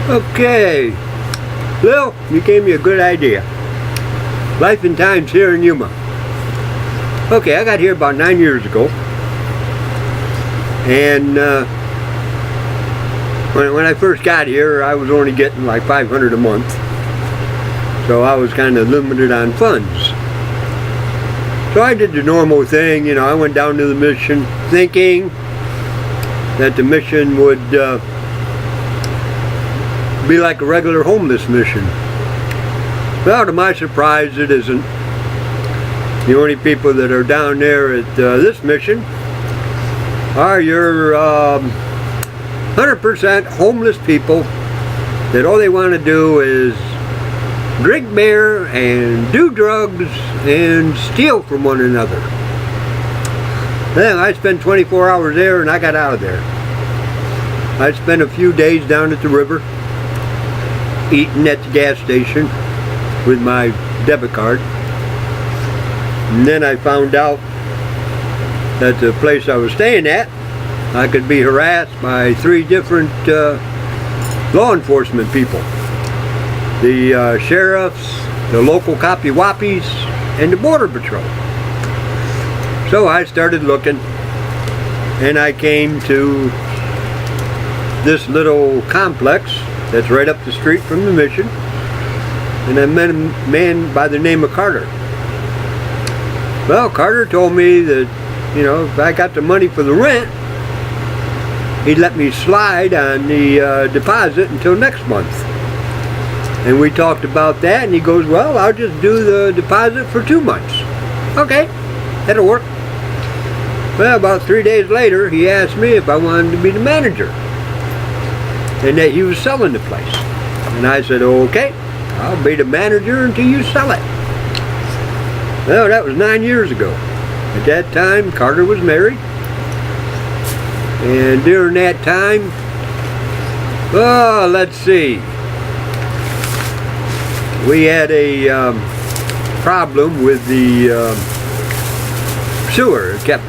Okay, Lil, you gave me a good idea. Life and Times here in Yuma. Okay, I got here about 9 years ago. And when I first got here, I was only getting like $500 a month. So I was kind of limited on funds. So I did the normal thing, you know, I went down to the mission thinking that the mission would be like a regular homeless mission. Well, to my surprise, it isn't. The only people that are down there at this mission are your 100% homeless people that all they want to do is drink beer and do drugs and steal from one another. Then I spent 24 hours there and I got out of there. I spent a few days down at the river eating at the gas station with my debit card. And then I found out that the place I was staying at, I could be harassed by 3 different law enforcement people. The sheriffs, the local copy-wappies, and the border patrol. So I started looking, and I came to this little complex that's right up the street from the mission, and I met a man by the name of Carter. Well, Carter told me that, you know, if I got the money for the rent, he'd let me slide on the deposit until next month. And we talked about that, and he goes, well, I'll just do the deposit for 2 months. Okay, that'll work. Well, about 3 days later, he asked me if I wanted to be the manager, and that he was selling the place. And I said, okay, I'll be the manager until you sell it. Well, that was 9 years ago. At that time, Carter was married. And during that time, let's see, we had a problem with the sewer. It kept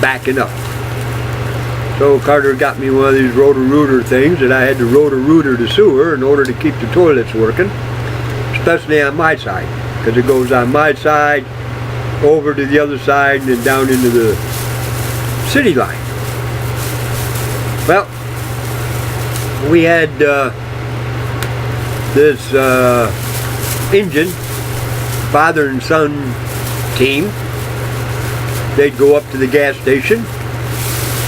backing up. So Carter got me one of these rotor-rooter things that I had to rotor-rooter the sewer in order to keep the toilets working, especially on my side, because it goes on my side, over to the other side, and then down into the city line. Well, we had this engine, father and son team. They'd go up to the gas station.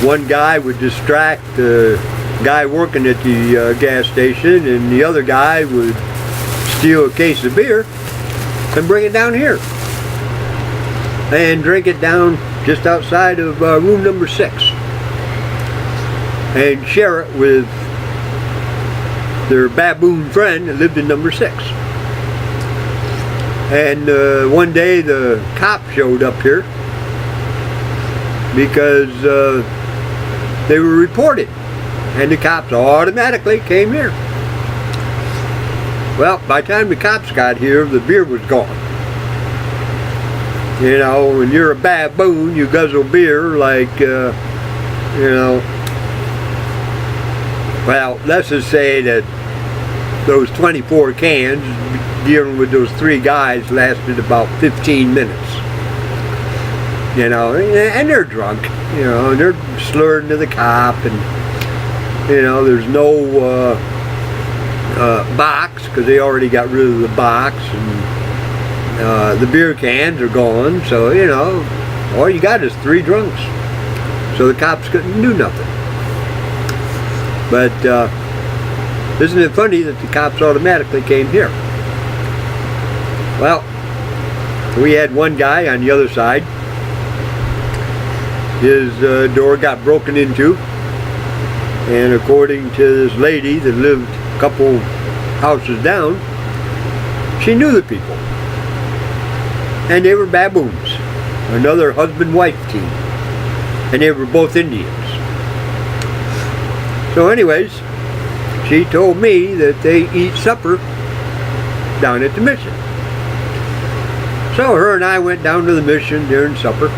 One guy would distract the guy working at the gas station, and the other guy would steal a case of beer and bring it down here and drink it down just outside of room number 6 and share it with their baboon friend that lived in number 6. And one day the cop showed up here because they were reported, and the cops automatically came here. Well, by the time the cops got here, the beer was gone. You know, when you're a baboon, you guzzle beer like, you know, well, let's just say that those 24 cans dealing with those 3 guys lasted about 15 minutes. You know, and they're drunk, you know, and they're slurring to the cop, and, you know, there's no box, because they already got rid of the box, and the beer cans are gone, so, you know, all you got is 3 drunks. So the cops couldn't do nothing. But isn't it funny that the cops automatically came here? Well, we had one guy on the other side. His door got broken into, and according to this lady that lived a couple houses down, she knew the people, and they were baboons, another husband-wife team, and they were both Indians. So anyways, she told me that they eat supper down at the mission. So her and I went down to the mission during supper.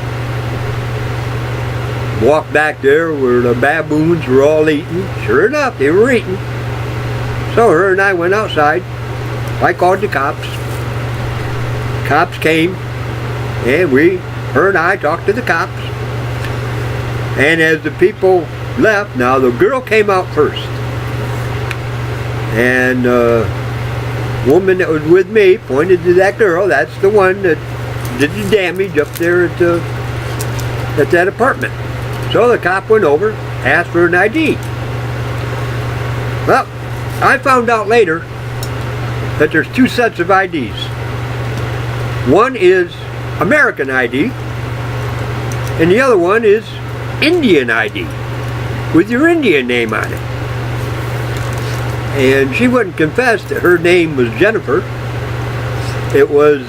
Walked back there where the baboons were all eating. Sure enough, they were eating. So her and I went outside. I called the cops. Cops came, and her and I talked to the cops. And as the people left, now the girl came out first. And the woman that was with me pointed to that girl. That's the one that did the damage up there at that apartment. So the cop went over, asked for an ID. Well, I found out later that there's two sets of IDs. One is American ID, and the other one is Indian ID, with your Indian name on it. And she wouldn't confess that her name was Jennifer. It was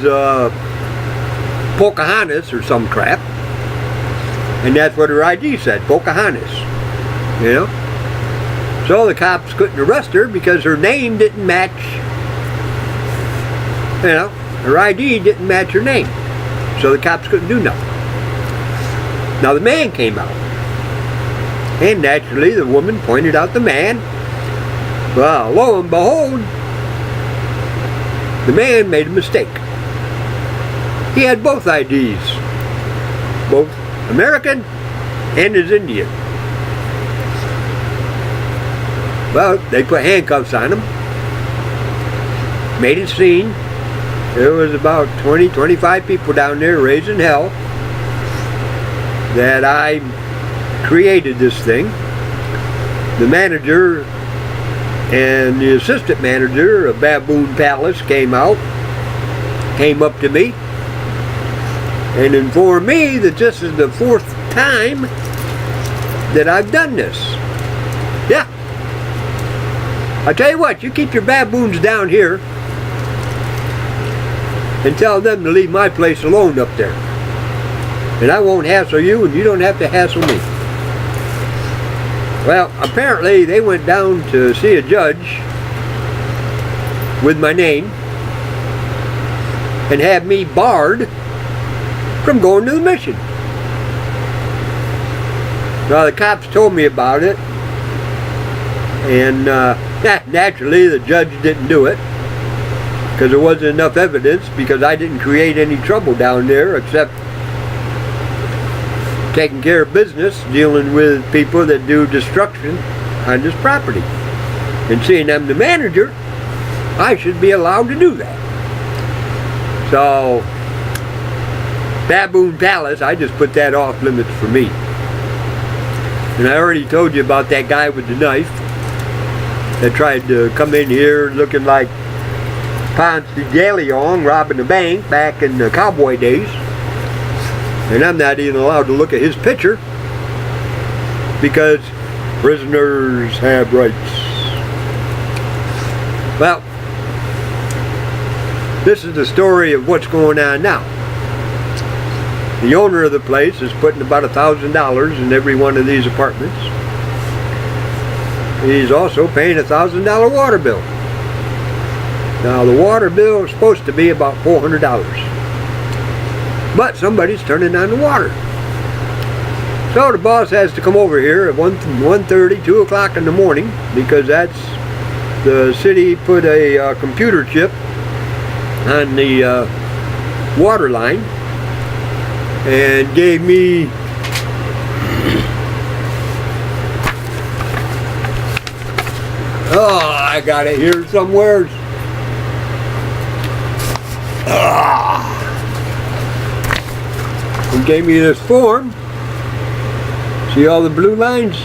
Pocahontas or some crap. And that's what her ID said, Pocahontas. You know? So the cops couldn't arrest her because her name didn't match, you know, her ID didn't match her name. So the cops couldn't do nothing. Now the man came out. And naturally the woman pointed out the man. Well, lo and behold, the man made a mistake. He had both IDs, both American and his Indian. Well, they put handcuffs on him, made a scene. There was about 20, 25 people down there raising hell that I created this thing. The manager and the assistant manager of Baboon Palace came up to me and informed me that this is the 4th time that I've done this. Yeah. I tell you what, you keep your baboons down here and tell them to leave my place alone up there. And I won't hassle you, and you don't have to hassle me. Well, apparently they went down to see a judge with my name and had me barred from going to the mission. Well, the cops told me about it, and naturally the judge didn't do it because there wasn't enough evidence, because I didn't create any trouble down there except taking care of business, dealing with people that do destruction on this property. And seeing I'm the manager, I should be allowed to do that. So, Baboon Palace, I just put that off limits for me. And I already told you about that guy with the knife that tried to come in here looking like Ponce de Leon robbing a bank back in the cowboy days. And I'm not even allowed to look at his picture because prisoners have rights. Well, this is the story of what's going on now. The owner of the place is putting about $1,000 in every one of these apartments. He's also paying a $1,000 water bill. Now the water bill is supposed to be about $400. But somebody's turning on the water. So the boss has to come over here at 1:30, 2 o'clock in the morning, because that's the city put a computer chip on the water line and gave me I got it here somewhere. He gave me this form. See all the blue lines?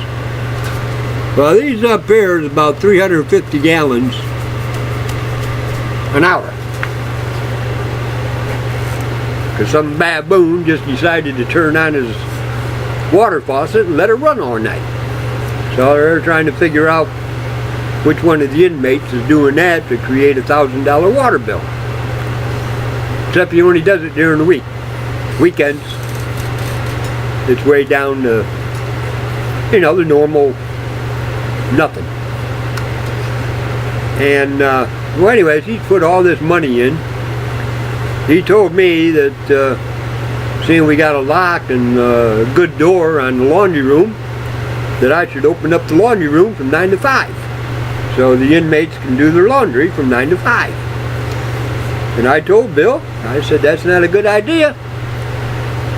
Well, these up here is about 350 gallons an hour. Because some baboon just decided to turn on his water faucet and let it run all night. So they're trying to figure out which one of the inmates is doing that to create a $1,000 water bill. Except he only does it during the week. Weekends, it's way down to, you know, the normal nothing. And, well anyways, he's put all this money in. He told me that, seeing we got a lock and a good door on the laundry room, that I should open up the laundry room from 9 to 5. so the inmates can do their laundry from 9 to 5. And I told Bill, I said, that's not a good idea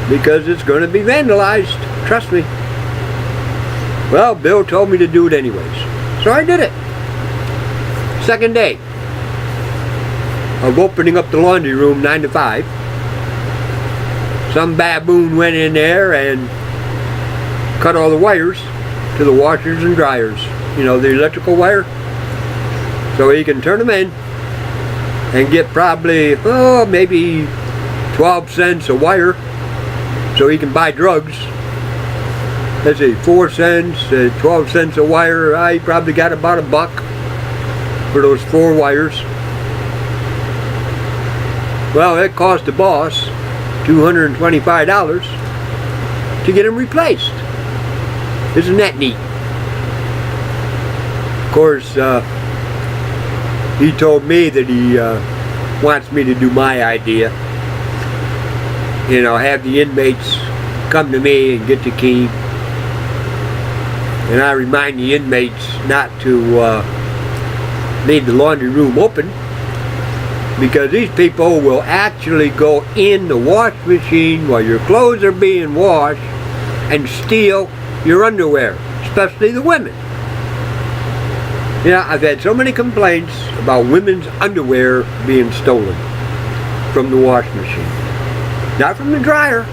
because it's going to be vandalized. Trust me. Well, Bill told me to do it anyways. So I did it. Second day of opening up the laundry room 9 to 5. Some baboon went in there and cut all the wires to the washers and dryers. You know, the electrical wire. So he can turn them in and get probably, maybe 12 cents a wire. So he can buy drugs. Let's see, 4 cents, 12 cents a wire. I probably got about $1 for those 4 wires. Well, it cost the boss $225 to get them replaced. Isn't that neat? Of course, he told me that he wants me to do my idea. You know, have the inmates come to me and get the key. And I remind the inmates not to leave the laundry room open, because these people will actually go in the wash machine while your clothes are being washed and steal your underwear, especially the women. Yeah, I've had so many complaints about women's underwear being stolen from the wash machine. Not from the dryer,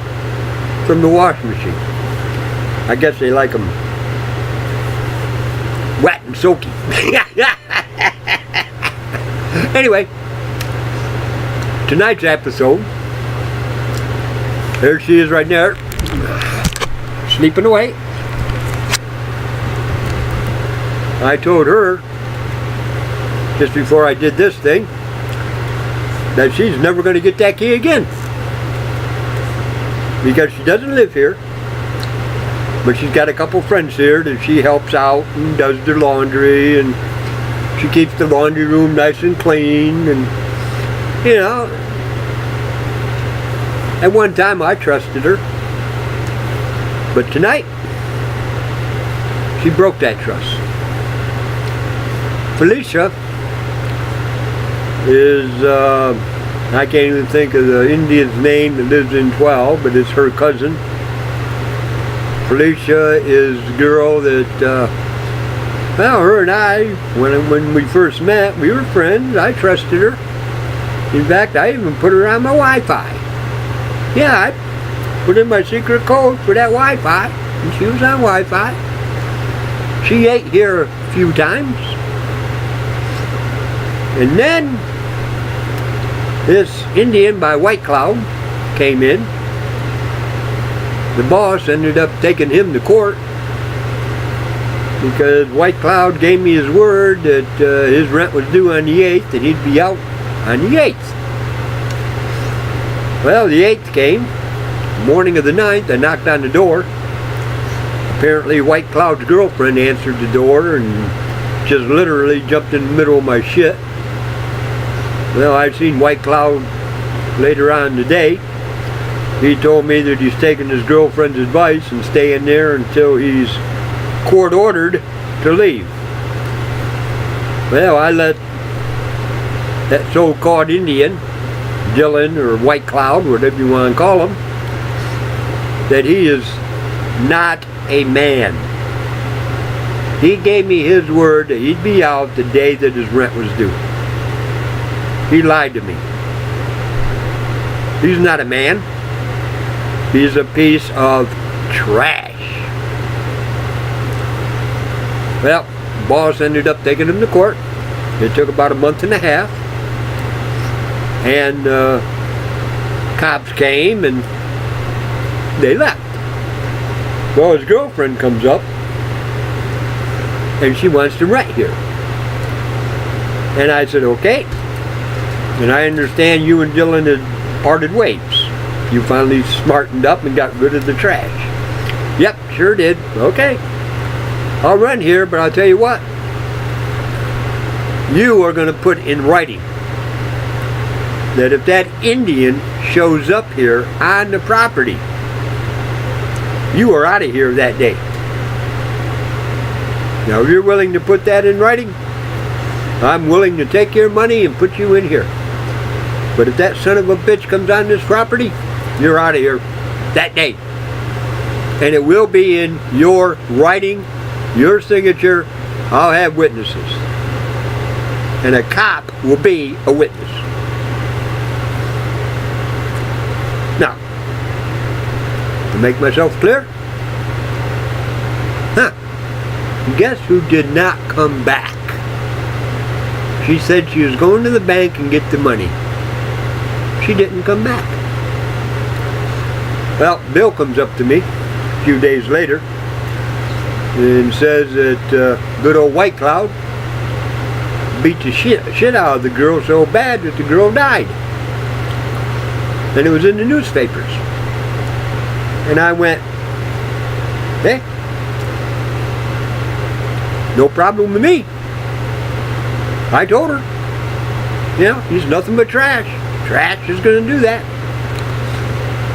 from the wash machine. I guess they like them wet and soaky. Anyway, tonight's episode, there she is right there, sleeping away. I told her, just before I did this thing, that she's never going to get that key again. Because she doesn't live here, but she's got a couple friends here that she helps out and does their laundry, and she keeps the laundry room nice and clean, and you know, at one time I trusted her, but tonight she broke that trust. Felicia is, I can't even think of the Indian's name that lives in 12, but it's her cousin. Felicia is the girl that, well, her and I, when we first met, we were friends. I trusted her. In fact, I even put her on my Wi-Fi. Yeah, I put in my secret code for that Wi-Fi, and she was on Wi-Fi. She ate here a few times. And then this Indian by White Cloud came in. The boss ended up taking him to court because White Cloud gave me his word that his rent was due on the 8th and he'd be out on the 8th. Well, the 8th came. Morning of the 9th, I knocked on the door. Apparently White Cloud's girlfriend answered the door and just literally jumped in the middle of my shit. Well, I've seen White Cloud later on today. He told me that he's taking his girlfriend's advice and staying there until he's court ordered to leave. Well, I let that so-called Indian, Dylan or White Cloud, whatever you want to call him, that he is not a man. He gave me his word that he'd be out the day that his rent was due. He lied to me. He's not a man. He's a piece of trash. Well, the boss ended up taking him to court. It took about a month and a half. And cops came and they left. Well, his girlfriend comes up and she wants to rent here. And I said, okay. And I understand you and Dylan had parted ways. You finally smartened up and got rid of the trash. Yep, sure did. Okay. I'll rent here, but I'll tell you what. You are going to put in writing that if that Indian shows up here on the property, you are out of here that day. Now, if you're willing to put that in writing, I'm willing to take your money and put you in here. But if that son of a bitch comes on this property, you're out of here that day. And it will be in your writing, your signature. I'll have witnesses. And a cop will be a witness. Now, to make myself clear, guess who did not come back? She said she was going to the bank and get the money. She didn't come back. Well, Bill comes up to me a few days later and says that good old White Cloud beat the shit out of the girl so bad that the girl died. And it was in the newspapers. And I went, hey, no problem with me. I told her, you know, he's nothing but trash. Trash is going to do that.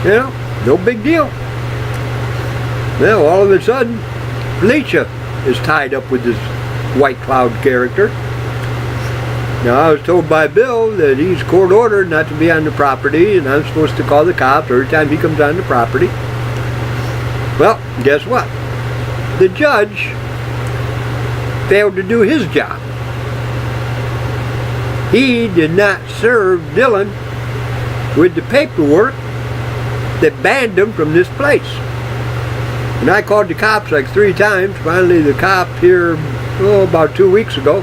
You know, no big deal. Well, all of a sudden, Felicia is tied up with this White Cloud character. Now, I was told by Bill that he's court ordered not to be on the property, and I'm supposed to call the cops every time he comes on the property. Well, guess what? The judge failed to do his job. He did not serve Dylan with the paperwork that banned him from this place. And I called the cops like 3 times. Finally, the cop here, about 2 weeks ago,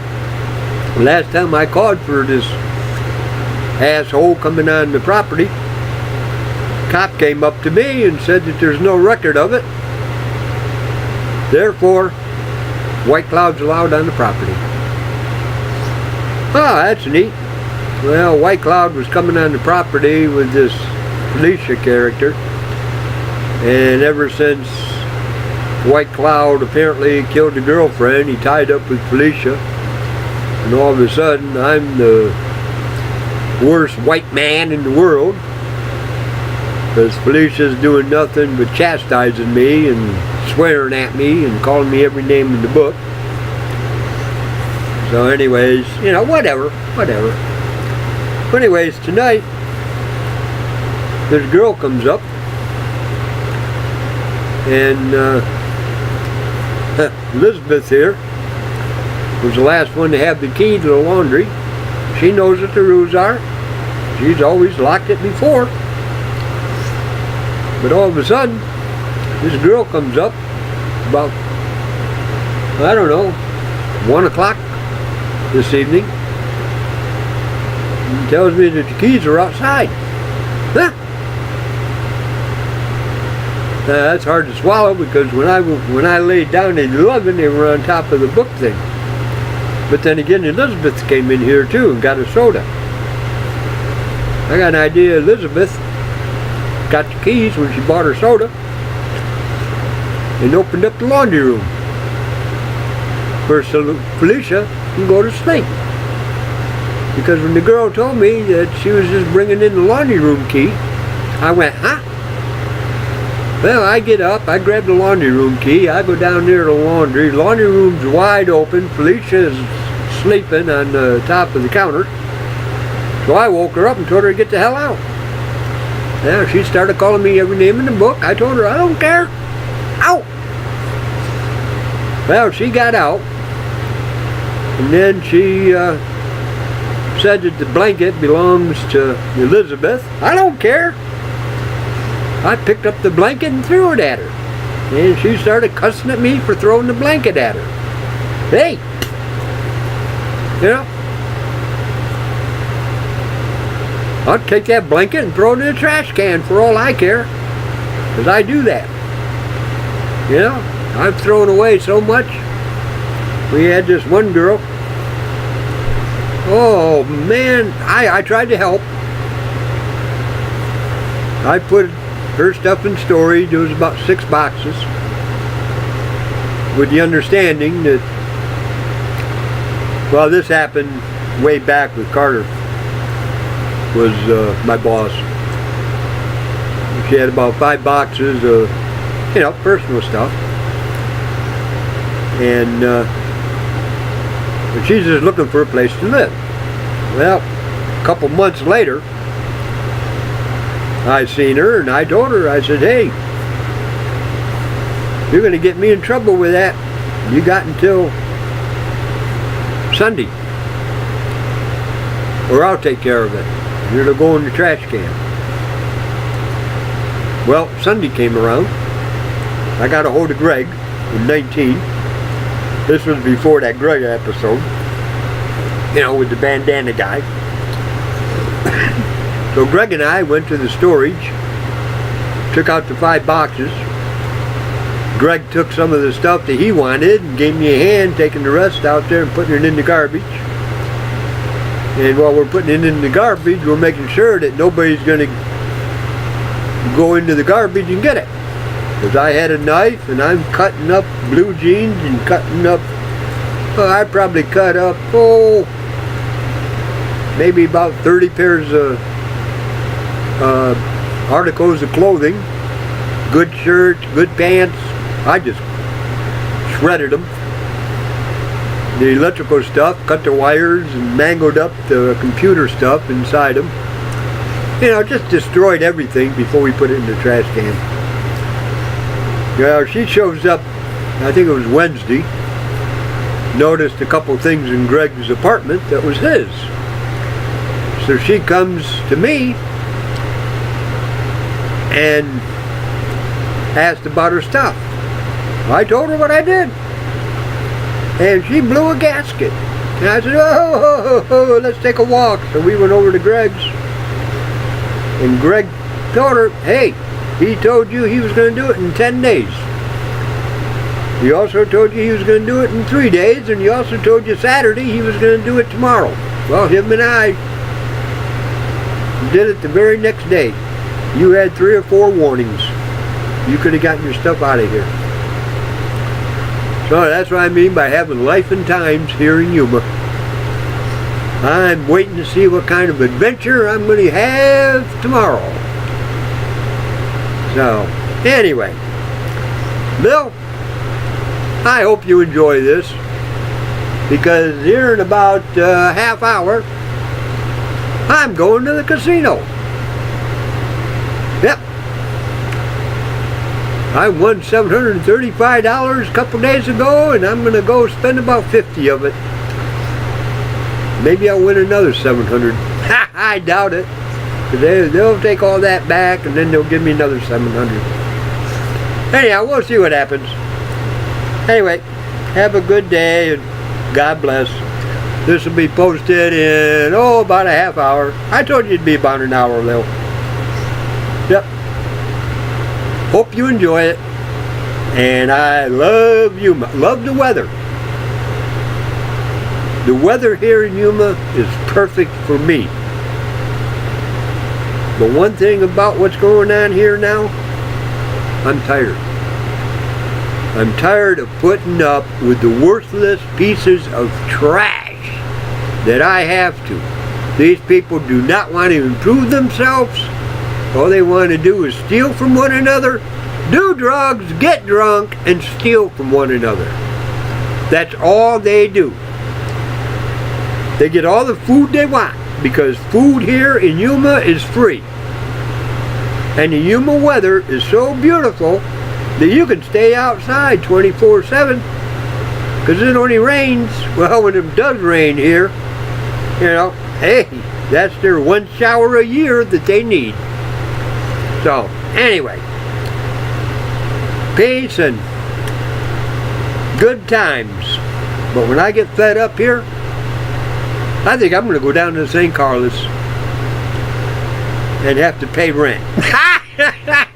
last time I called for this asshole coming on the property, cop came up to me and said that there's no record of it. Therefore, White Cloud's allowed on the property. Oh, that's neat. Well, White Cloud was coming on the property with this Felicia character, and ever since White Cloud apparently killed the girlfriend, he tied up with Felicia, and all of a sudden I'm the worst white man in the world, because Felicia's doing nothing but chastising me and swearing at me and calling me every name in the book. So anyways, you know, whatever. Anyways, tonight, this girl comes up, and Elizabeth here was the last one to have the key to the laundry. She knows what the rules are. She's always locked it before. But all of a sudden, this girl comes up about, I don't know, 1 o'clock this evening, and tells me that the keys are outside. Huh? That's hard to swallow, because when I laid down at 11, they were on top of the book thing. But then again, Elizabeth came in here too and got a soda. I got an idea Elizabeth got the keys when she bought her soda and opened up the laundry room where Felicia can go to sleep. Because when the girl told me that she was just bringing in the laundry room key, I went, huh? Well, I get up, I grab the laundry room key, I go down there to the laundry. The laundry room's wide open. Felicia is sleeping on the top of the counter. So I woke her up and told her to get the hell out. Now she started calling me every name in the book. I told her, I don't care. Out! Well, she got out, and then she said that the blanket belongs to Elizabeth. I don't care. I picked up the blanket and threw it at her. And she started cussing at me for throwing the blanket at her. Hey! You know? I'll take that blanket and throw it in the trash can for all I care. Because I do that. You know? I've thrown away so much. We had this one girl. Oh man, I tried to help. I put her stuff in storage. There was about 6 boxes, with the understanding that, well, this happened way back with Carter, was my boss. She had about 5 boxes of, you know, personal stuff. And And she's just looking for a place to live. Well, a couple months later, I seen her and I told her, I said, hey, you're going to get me in trouble with that. You got until Sunday, or I'll take care of it. You're to go in the trash can. Well, Sunday came around. I got a hold of Greg in 19. This was before that Greg episode, you know, with the bandana guy. So Greg and I went to the storage, took out the 5 boxes. Greg took some of the stuff that he wanted and gave me a hand taking the rest out there and putting it in the garbage. And while we're putting it in the garbage, we're making sure that nobody's going to go into the garbage and get it. Because I had a knife and I'm cutting up blue jeans and cutting up, I probably cut up, maybe about 30 pairs of articles of clothing, good shirts, good pants. I just shredded them. The electrical stuff, cut the wires and mangled up the computer stuff inside them. You know, just destroyed everything before we put it in the trash can. Well, she shows up, I think it was Wednesday, noticed a couple things in Greg's apartment that was his. So she comes to me and asked about her stuff. I told her what I did. And she blew a gasket. And I said, oh, let's take a walk. So we went over to Greg's. And Greg told her, hey, he told you he was going to do it in 10 days. He also told you he was going to do it in 3 days. And he also told you Saturday he was going to do it tomorrow. Well, him and I did it the very next day. You had 3 or 4 warnings. You could have gotten your stuff out of here. So that's what I mean by having life and times here in Yuma. I'm waiting to see what kind of adventure I'm going to have tomorrow. So, anyway, Bill, I hope you enjoy this, because here in about a half hour, I'm going to the casino. Yep. I won $735 a couple days ago, and I'm going to go spend about 50 of it. Maybe I'll win another 700. I doubt it. Because they'll take all that back, and then they'll give me another 700. Anyhow, we'll see what happens. Anyway, have a good day, and God bless. This will be posted in, about a half hour. I told you it'd be about an hour, though. Yep. Hope you enjoy it. And I love Yuma. Love the weather. The weather here in Yuma is perfect for me. But one thing about what's going on here now, I'm tired. I'm tired of putting up with the worthless pieces of trash that I have to. These people do not want to improve themselves. All they want to do is steal from one another, do drugs, get drunk, and steal from one another. That's all they do. They get all the food they want, because food here in Yuma is free. And the Yuma weather is so beautiful that you can stay outside 24/7, because it only rains. Well, when it does rain here, hey, that's their one shower a year that they need. So, anyway, peace and good times. But when I get fed up here, I think I'm going to go down to St. Carlos and have to pay rent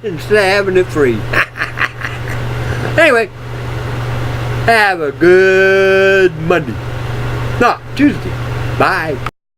instead of having it free. Anyway, have a good Monday. No, Tuesday. Bye.